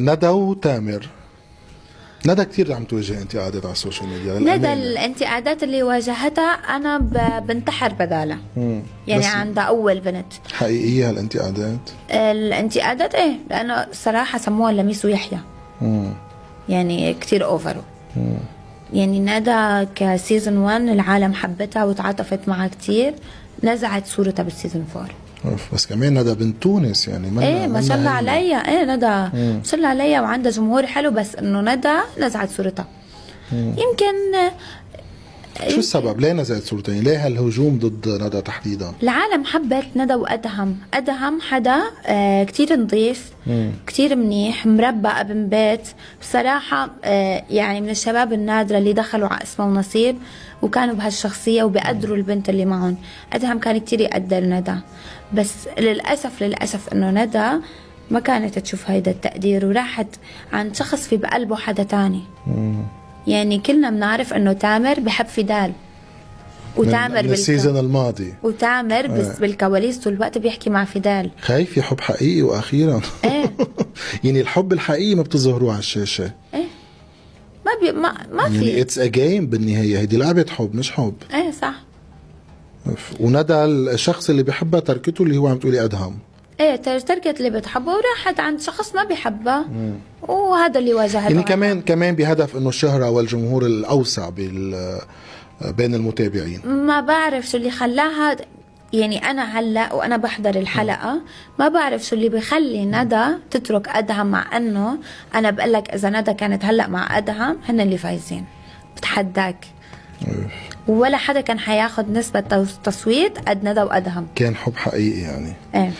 ندى وتامر. ندى كتير عم تواجه انتقادات على السوشيال ميديا ندى للأمانة. الانتقادات اللي واجهتها انا بنتحر بدالها. يعني بس عندها اول بنت. حقيقية هالانتقادات؟ الانتقادات ايه، لانه صراحه سموها لميس ويحيى. يعني كتير اوفروا. يعني ندى كسيزون 1 العالم حبتها وتعاطفت معها كتير، نزعت صورتها بالسيزون 4. بس كمان ندى بنت تونس، يعني ايه ما شاء الله عليها. ايه ندى ما شاء الله عليها وعندها جمهور حلو، بس انه ندى نزعت صورتها. يمكن شو السبب؟ ليه نزلت صورتين؟ ليه هالهجوم ضد ندى تحديدا؟ العالم حبت ندى وأدهم. أدهم حدا كتير نظيف، كتير منيح، مربى ابن بيت بصراحة. يعني من الشباب النادرة اللي دخلوا على اسمه ونصيب وكانوا بهالشخصية وبيقدروا البنت اللي معهم. أدهم كان كتير يقدر ندى، بس للأسف إنه ندى ما كانت تشوف هيدا التقدير وراحت عن شخص في بقلبه حدا تاني. يعني كلنا بنعرف إنه تامر بحب فدال، وتامر السيزون الماضي، وتامر بس بالكواليس طول الوقت بيحكي مع فدال. خايف في حب حقيقي واخيرا. ايه يعني الحب الحقيقي ما بتظهروه على الشاشه. ايه ما في. يعني اتس ا جيم بالنهايه، هيدي لعبه حب مش حب. ايه صح. وندى الشخص اللي بحبها تركته، اللي هو عم تقولي ادهم. ايه تركت اللي بتحبه وراحت عند شخص ما بيحبها. وهذا اللي واجهته. يعني كمان بهدف انه الشهره والجمهور الاوسع بين المتابعين. ما بعرف شو اللي خلاها. يعني أنا هلأ وأنا بحضر الحلقة ما بعرف شو اللي بيخلي ندى تترك أدهم، مع أنه أنا بقلك إذا ندى كانت هلأ مع أدهم هن اللي فايزين، بتحداك. ولا حدا كان حياخد نسبة تصويت قد ندى وأدهم. كان حب حقيقي يعني. ايه